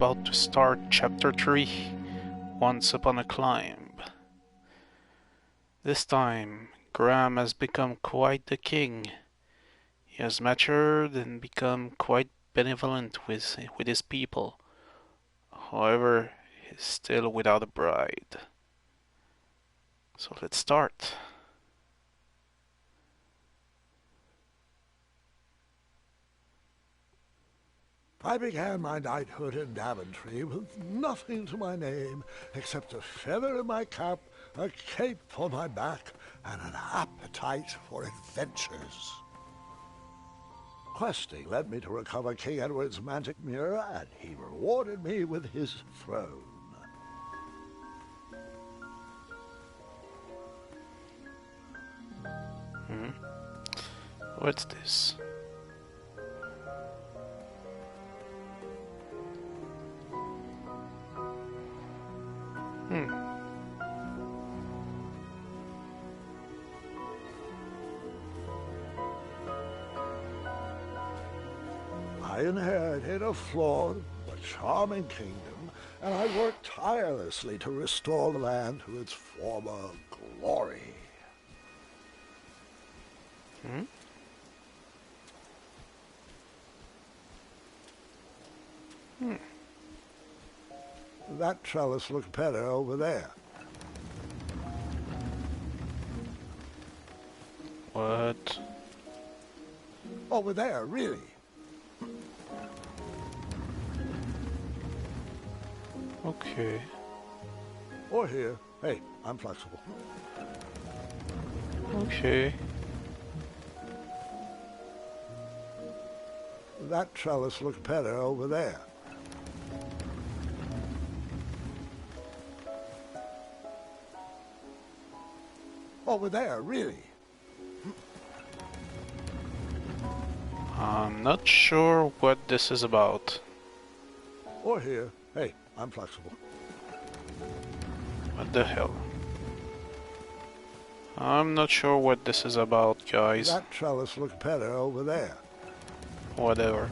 about to start Chapter 3, Once Upon a Climb. This time, Graham has become quite the king. He has matured and become quite benevolent with his people. However, he's still without a bride. So let's start. I began my knighthood in Daventry with nothing to my name except a feather in my cap, a cape for my back, and an appetite for adventures. Questing led me to recover King Edward's magic mirror, and he rewarded me with his throne. What's this? I inherited a flawed but charming kingdom, and I worked tirelessly to restore the land to its former glory. That trellis looks better over there. What? Over there, really. Okay. Or here. Hey, I'm flexible. Okay. That trellis looks better over there. Over there, really. I'm not sure what this is about. Or here. Hey, I'm flexible. What the hell? I'm not sure what this is about, guys. That trellis looks better over there. Whatever.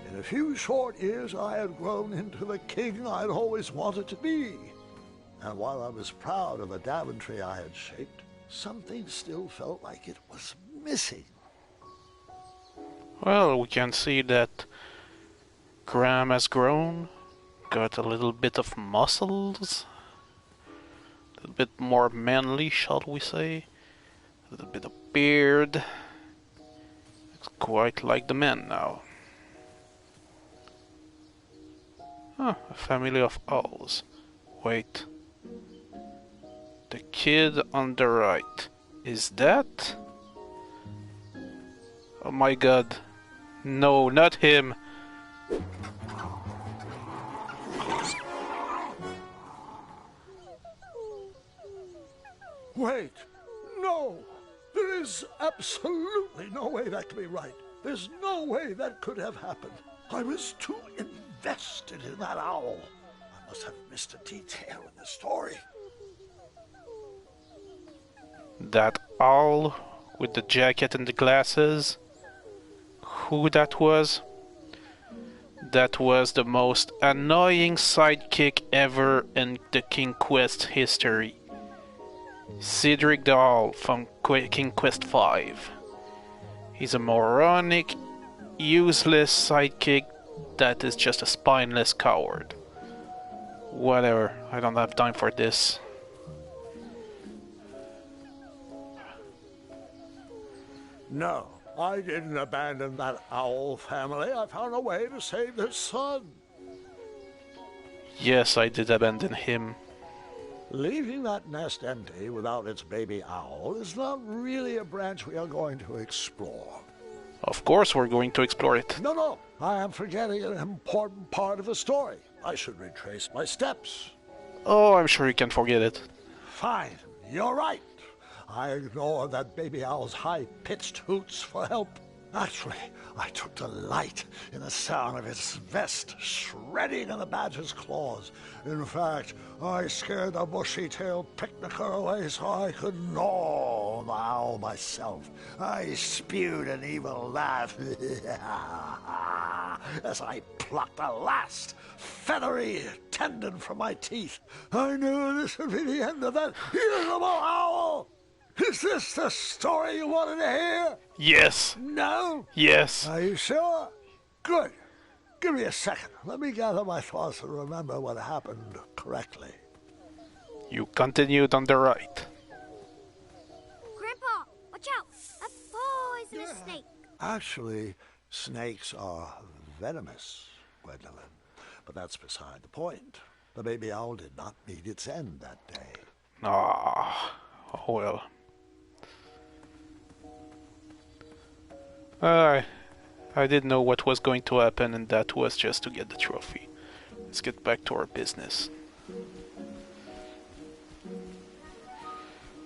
In a few short years, I had grown into the king I'd always wanted to be. And while I was proud of the Daventry I had shaped, something still felt like it was missing. Well, we can see that Graham has grown, got a little bit of muscles, a little bit more manly, shall we say, a little bit of beard. Looks quite like the man now. Huh, a family of owls. Wait. The kid on the right. Is that? Oh my god. No, not him. Wait, no! There is absolutely no way that could be right. There's no way that could have happened. I was too invested in that owl. I must have missed a detail in the story. That owl with the jacket and the glasses. Who that was? That was the most annoying sidekick ever in the King Quest history. Cedric the Owl from King Quest V. He's a moronic, useless sidekick that is just a spineless coward. Whatever, I don't have time for this. No, I didn't abandon that owl family. I found a way to save their son. Yes, I did abandon him. Leaving that nest empty without its baby owl is not really a branch we are going to explore. Of course we're going to explore it. No, I am forgetting an important part of the story. I should retrace my steps. Oh, I'm sure you can forget it. Fine, you're right. I ignored that baby owl's high-pitched hoots for help. Actually, I took delight in the sound of its vest shredding in the badger's claws. In fact, I scared the bushy-tailed picnicker away so I could gnaw the owl myself. I spewed an evil laugh as I plucked the last feathery tendon from my teeth. I knew this would be the end of that irritable owl. Is this the story you wanted to hear? Yes. No? Yes. Are you sure? Good. Give me a second. Let me gather my thoughts and remember what happened correctly. You continued on the right. Grandpa, watch out! A poisonous snake. Actually, snakes are venomous, Gwendolyn. But that's beside the point. The baby owl did not meet its end that day. Ah, oh well. I didn't know what was going to happen, and that was just to get the trophy. Let's get back to our business.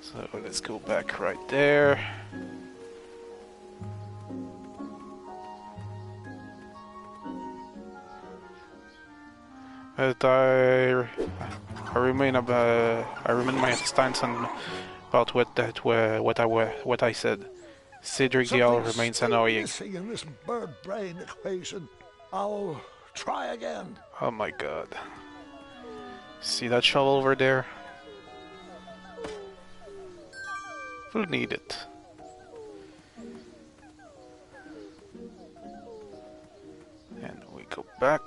So let's go back right there. But I remain my stance on about what I said. Cedric the Owl remains annoying. Missing in this bird brain equation. I'll try again. Oh my god. See that shovel over there? We'll need it. And we go back.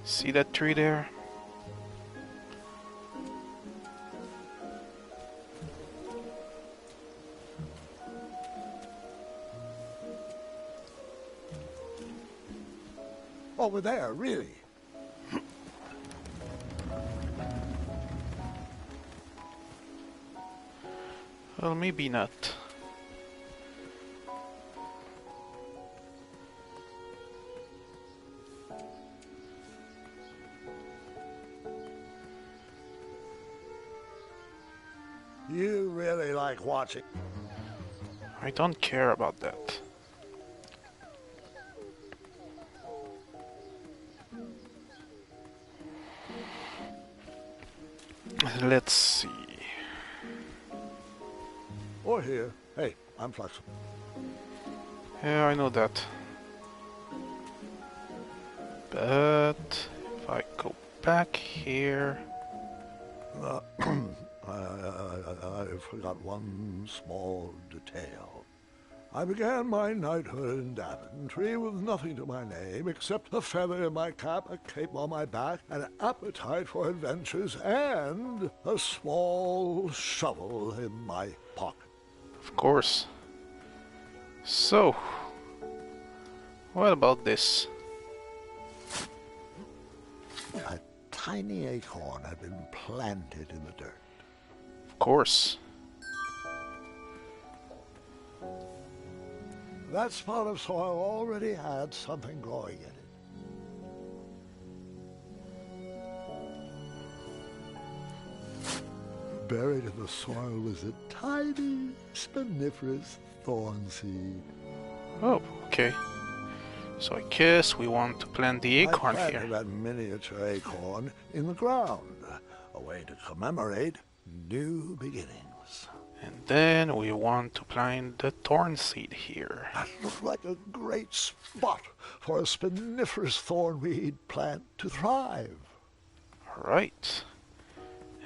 See that tree there? Over there, really. Well, maybe not. You really like watching. I don't care about that. Let's see. Or here. Hey, I'm flexible. Yeah, I know that. But if I go back here... I forgot one small detail. I began my knighthood in Daventry with nothing to my name except a feather in my cap, a cape on my back, an appetite for adventures, and a small shovel in my pocket. Of course. So, what about this? A tiny acorn had been planted in the dirt. Of course. That spot of soil already had something growing in it. Buried in the soil was a tiny, spiniferous thorn seed. Oh, okay. So I guess we want to plant the acorn I planted here. that miniature acorn in the ground, a way to commemorate new beginnings. And then we want to plant the thorn seed here. That looked like a great spot for a spiniferous thornweed plant to thrive. Alright.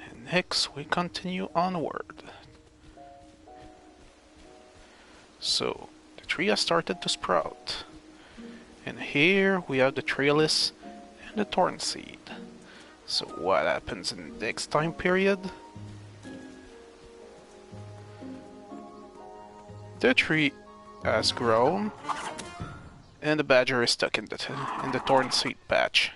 And next we continue onward. So, the tree has started to sprout. And here we have the trellis and the thorn seed. So what happens in the next time period? The tree has grown, and the badger is stuck in the thorn seed patch,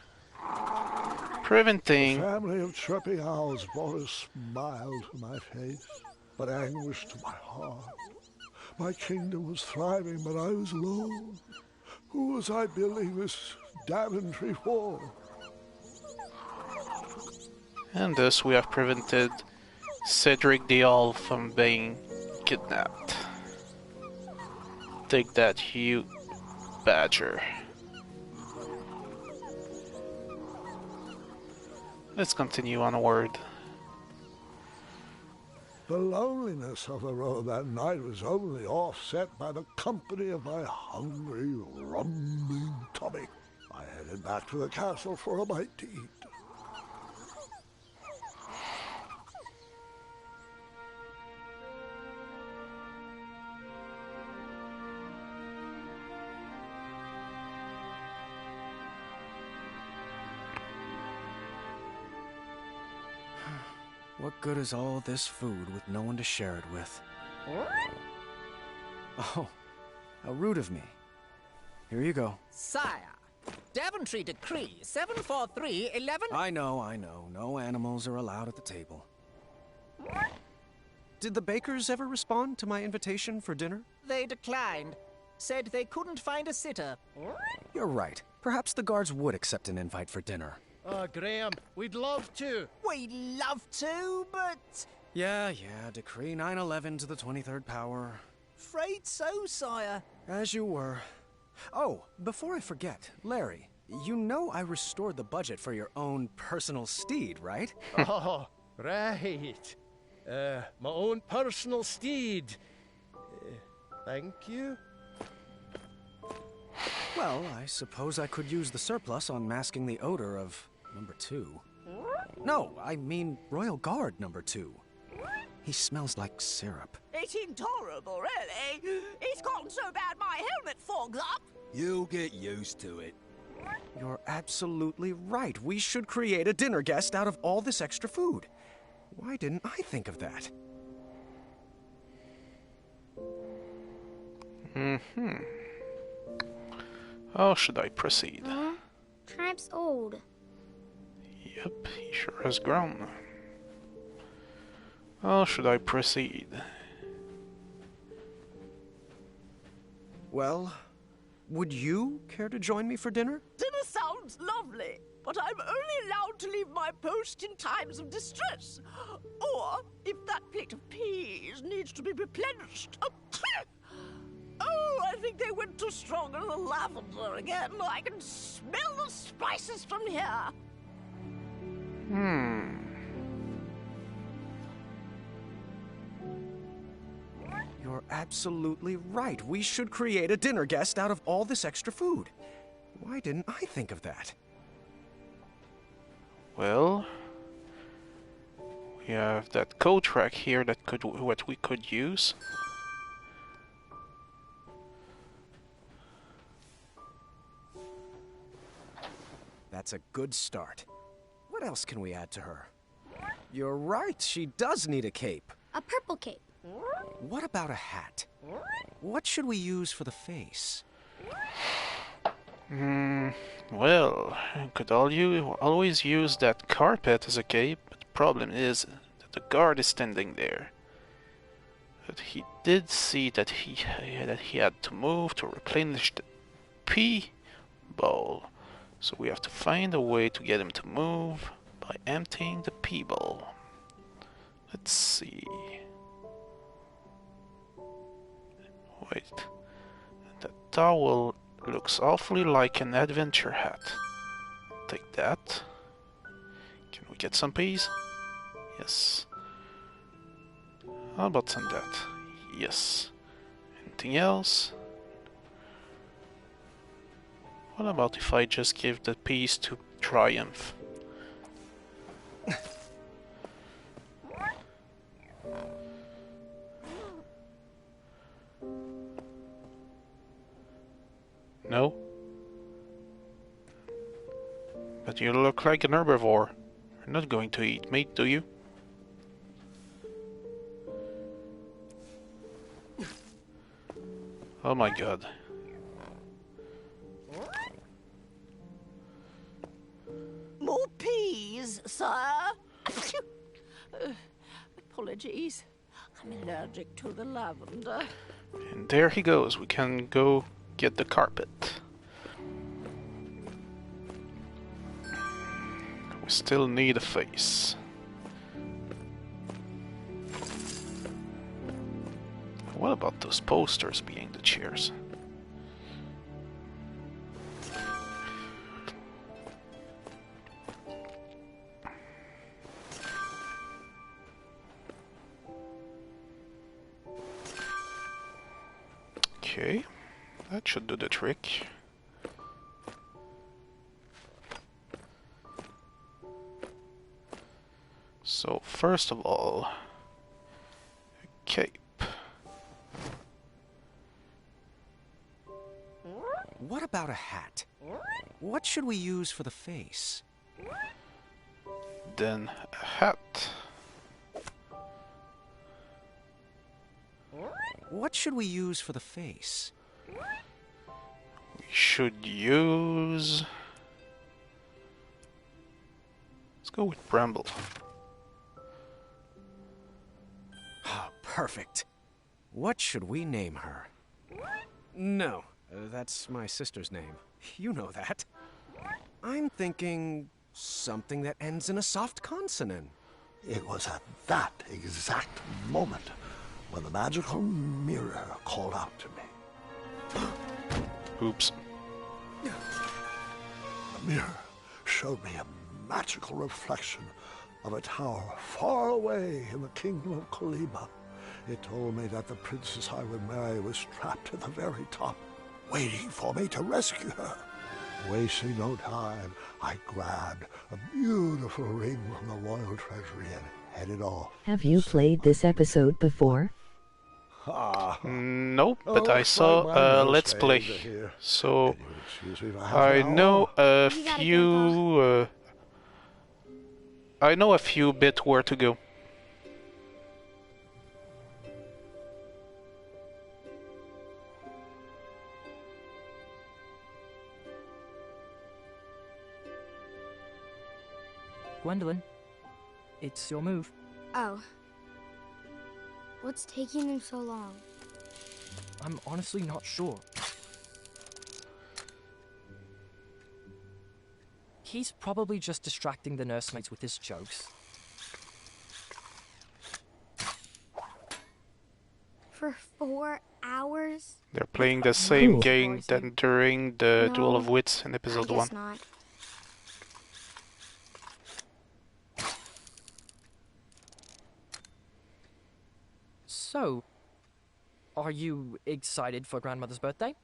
preventing. The family of chirping owls brought a smile to my face, but anguish to my heart. My kingdom was thriving, but I was alone. Who was I building this Daventry for? And thus we have prevented Cedric the Owl from being kidnapped. Take that, you badger. Let's continue onward. The loneliness of the road that night was only offset by the company of my hungry, rumbling tummy. I headed back to the castle for a bite to eat. What good is all this food with no one to share it with? Oh, how rude of me. Here you go. Sire, Daventry Decree 74311. I know. No animals are allowed at the table. Did the bakers ever respond to my invitation for dinner? They declined. Said they couldn't find a sitter. You're right. Perhaps the guards would accept an invite for dinner. Graham, we'd love to. We'd love to, but... Yeah, Decree 911 to the 23rd power. Afraid so, sire. As you were. Oh, before I forget, Larry, you know I restored the budget for your own personal steed, right? Oh, right. My own personal steed. Thank you. Well, I suppose I could use the surplus on masking the odor of number 2. No, I mean Royal Guard number 2. He smells like syrup. It's intolerable, really. It's gotten so bad my helmet fogs up. You'll get used to it. You're absolutely right. We should create a dinner guest out of all this extra food. Why didn't I think of that? How should I proceed? Tramp's old. Yep, he sure has grown. How should I proceed? Well, would you care to join me for dinner? Dinner sounds lovely, but I'm only allowed to leave my post in times of distress. Or if that plate of peas needs to be replenished. Oh, I think they went too strong on the lavender again. I can smell the spices from here. You're absolutely right. We should create a dinner guest out of all this extra food. Why didn't I think of that? Well, we have that code track here that what we could use. That's a good start. What else can we add to her? You're right, she does need a cape. A purple cape. What about a hat? What should we use for the face? Well, could always use that carpet as a cape, but the problem is that the guard is standing there. But he did see that he had to move to replenish the pea bowl. So we have to find a way to get him to move by emptying the pea bowl. Let's see. Wait. That towel looks awfully like an adventure hat. Take that. Can we get some peas? Yes. How about some of that? Yes. Anything else? What about if I just give the peas to Triumph? No? But you look like an herbivore. You're not going to eat meat, do you? Oh my god. More peas, sire. Apologies. I'm allergic to the lavender. And there he goes. We can go get the carpet. We still need a face. What about those posters being the chairs? Okay, that should do the trick. So first of all, a cape. What about a hat? What should we use for the face? Then a hat. What should we use for the face? We should use... Let's go with Bramble. Oh, perfect. What should we name her? No, that's my sister's name. You know that. I'm thinking something that ends in a soft consonant. It was at that exact moment when the magical mirror called out to me. Oops. The mirror showed me a magical reflection of a tower far away in the kingdom of Kolima. It told me that the princess I would marry was trapped at the very top, waiting for me to rescue her. Wasting no time, I grabbed a beautiful ring from the royal treasury and headed off. Have you played this episode before? Nope, but I saw a Let's Play, so I know a few. I know a few bit where to go. Gwendolyn, it's your move. Oh. What's taking them so long? I'm honestly not sure. He's probably just distracting the nursemaids with his jokes. For 4 hours? They're playing the same Cool. game than during the No, Duel of Wits in I episode guess 1. not. So, are you excited for Grandmother's birthday?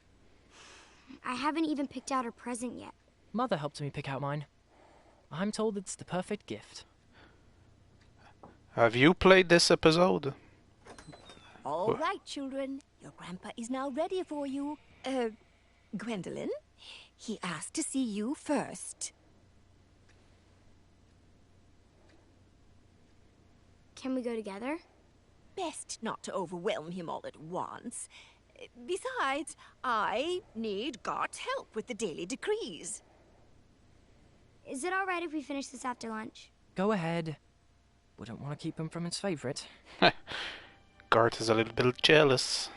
I haven't even picked out her present yet. Mother helped me pick out mine. I'm told it's the perfect gift. Have you played this episode? All right, children. Your grandpa is now ready for you. Gwendolyn, he asked to see you first. Can we go together? Best not to overwhelm him all at once. Besides, I need Gart's help with the daily decrees. Is it alright if we finish this after lunch? Go ahead. Wouldn't want to keep him from his favorite. Gart is a little bit jealous.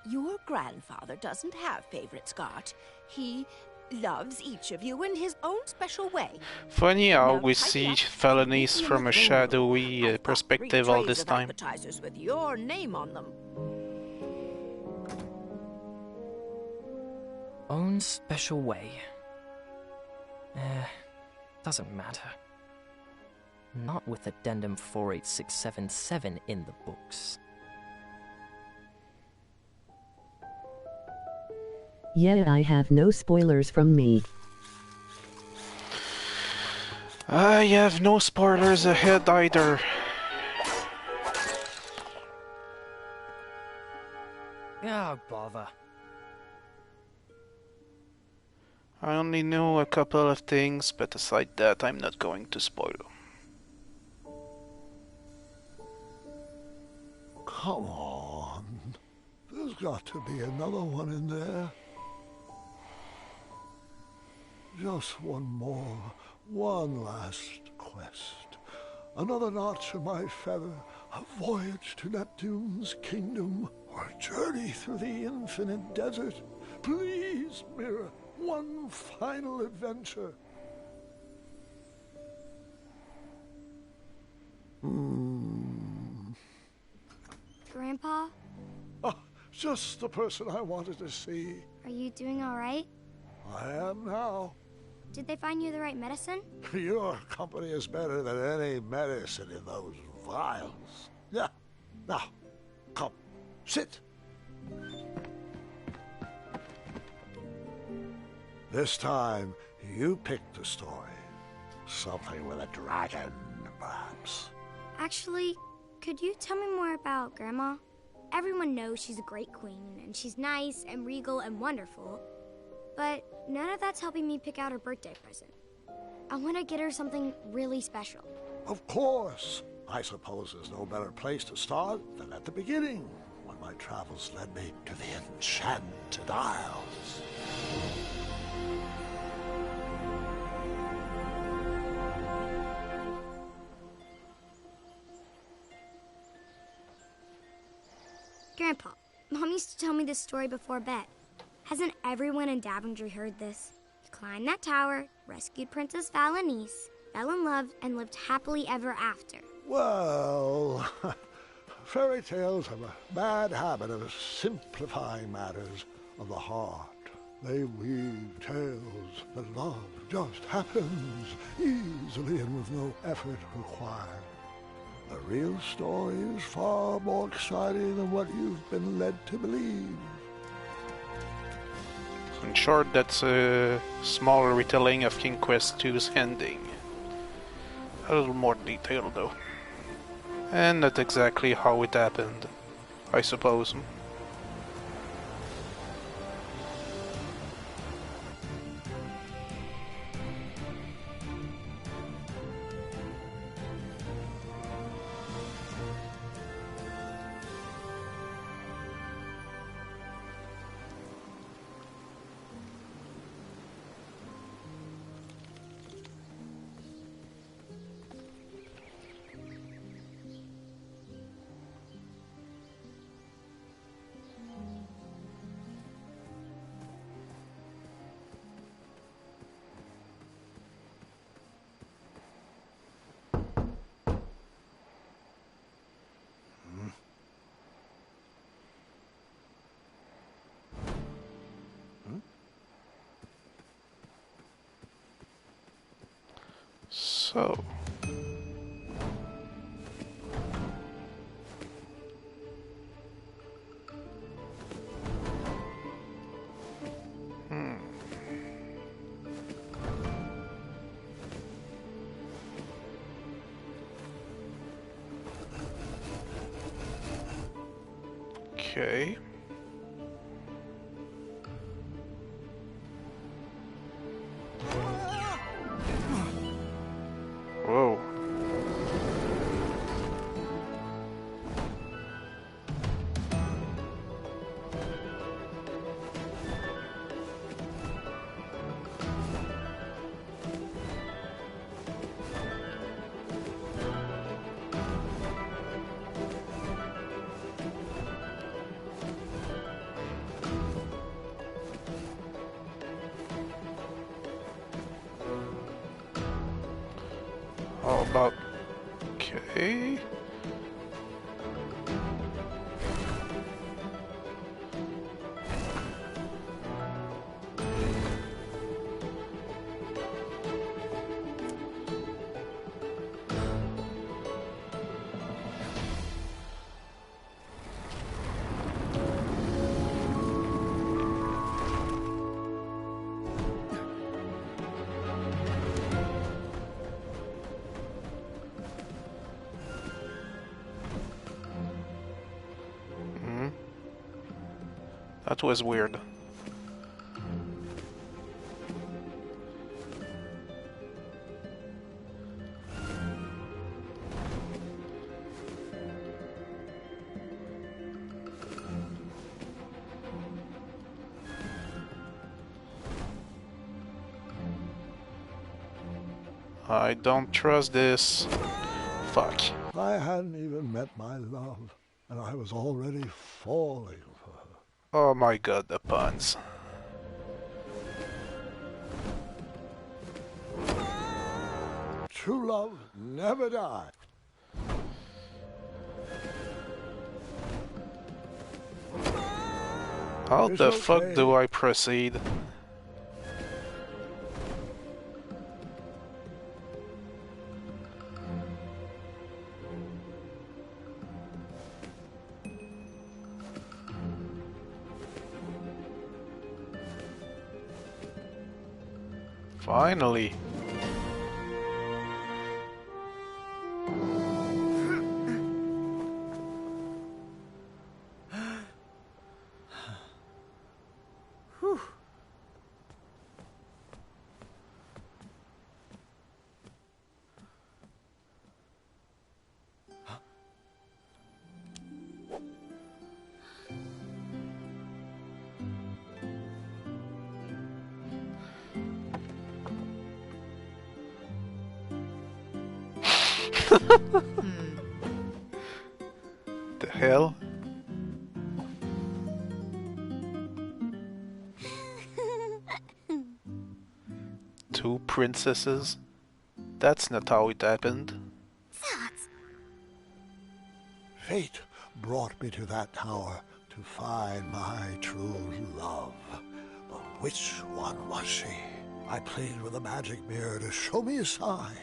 Your grandfather doesn't have favorites, Gart. He loves each of you in his own special way. Funny how Now we tidy see up felonies and from a leave the room. shadowy I've got 3 perspective all trays this of time. appetizers with your name on them. Own special way. Doesn't matter. Not with Addendum 48677 in the books. Yeah, I have no spoilers from me. I have no spoilers ahead either. Oh, bother. I only know a couple of things, but aside that, I'm not going to spoil. Come on. There's got to be another one in there. Just one more. One last quest. Another notch in my feather. A voyage to Neptune's kingdom. Or a journey through the infinite desert. Please, Mirror. One final adventure. Grandpa? Oh, just the person I wanted to see. Are you doing all right? I am now. Did they find you the right medicine? Your company is better than any medicine in those vials. Yeah. Now, come, sit. This time, you picked a story. Something with a dragon, perhaps. Actually, could you tell me more about Grandma? Everyone knows she's a great queen, and she's nice and regal and wonderful. But none of that's helping me pick out her birthday present. I want to get her something really special. Of course. I suppose there's no better place to start than at the beginning, when my travels led me to the Enchanted Isles. Grandpa, Mom used to tell me this story before bed. Hasn't everyone in Daventry heard this? You climbed that tower, rescued Princess Valenice, fell in love, and lived happily ever after. Well, fairy tales have a bad habit of simplifying matters of the heart. They weave tales that love just happens easily and with no effort required. The real story is far more exciting than what you've been led to believe. In short, that's a small retelling of King Quest II's ending. A little more detailed though. And not exactly how it happened, I suppose. So... Okay. Whoa. How about... Okay... That was weird. I don't trust this. Fuck. I hadn't even met my love, and I was already falling for her. Oh my god, the puns. True love never dies. How It's the fuck okay. do I proceed? Finally. The hell? Two princesses? That's not how it happened. Fate brought me to that tower to find my true love. But which one was she? I played with a magic mirror to show me a sign.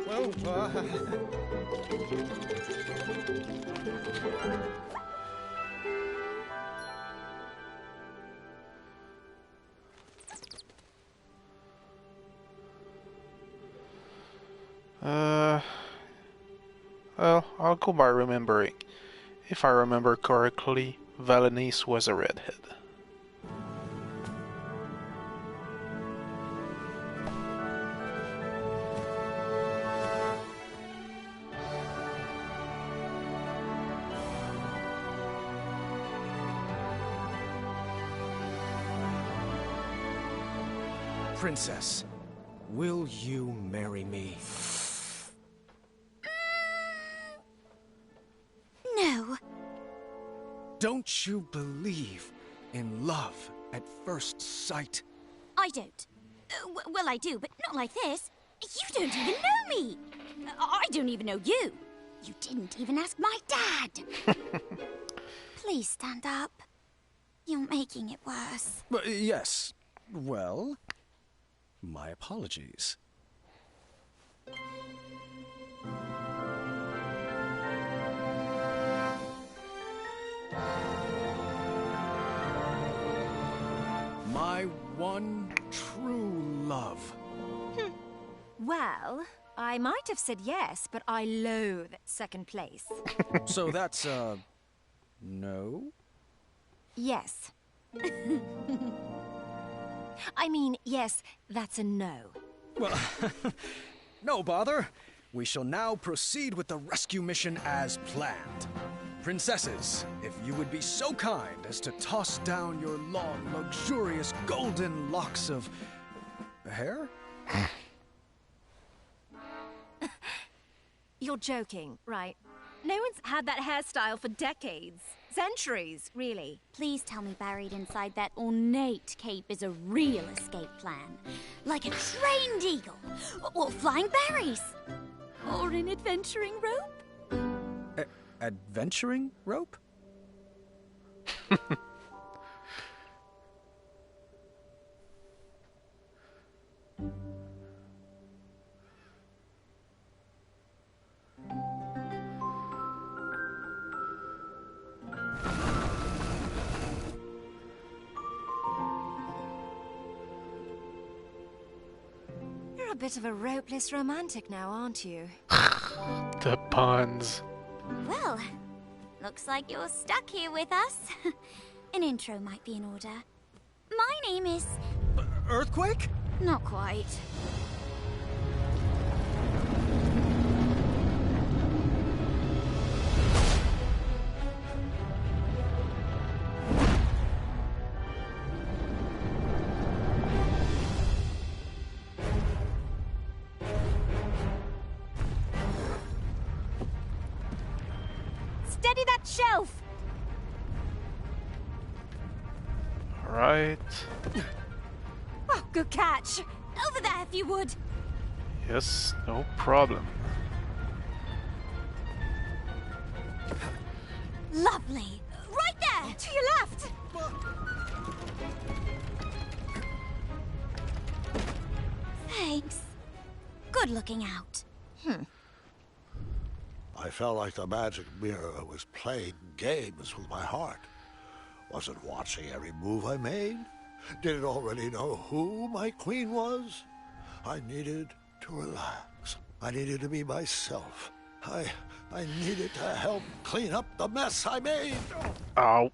Well, Well, I'll go by remembering. If I remember correctly, Valenice was a redhead. Princess, will you marry me? No. Don't you believe in love at first sight? I don't. Well, I do, but not like this. You don't even know me. I don't even know you. You didn't even ask my dad. Please stand up. You're making it worse. Yes. Well, my apologies. My one true love. Well, I might have said yes, but I loathe second place. So that's no? Yes. I mean, yes, that's a no. Well, no bother. We shall now proceed with the rescue mission as planned. Princesses, if you would be so kind as to toss down your long, luxurious golden locks of hair? You're joking, right? No one's had that hairstyle for decades. Centuries, really. Please tell me buried inside that ornate cape is a real escape plan. Like a trained eagle, or flying berries, or an adventuring rope. Adventuring rope? You're a bit of a ropeless romantic now, aren't you? The puns. Well, looks like you're stuck here with us. An intro might be in order. My name is... Earthquake? Not quite. Steady that shelf! Right. Good catch. Over there, if you would. Yes, no problem. Lovely. Right there, to your left. Thanks. Good looking out. I felt like the magic mirror was playing games with my heart. Was it watching every move I made? Did it already know who my queen was? I needed to relax. I needed to be myself. I needed to help clean up the mess I made. Ow.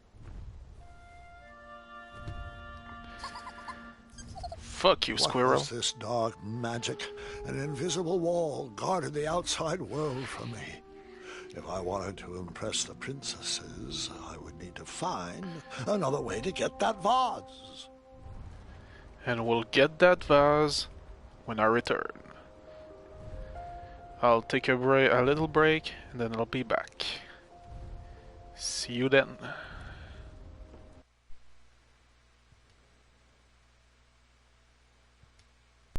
Fuck you, Squirrel. What was this dark magic? An invisible wall guarded the outside world from me. If I wanted to impress the princesses, I would need to find another way to get that vase. And we'll get that vase when I return. I'll take a little break, and then I'll be back. See you then.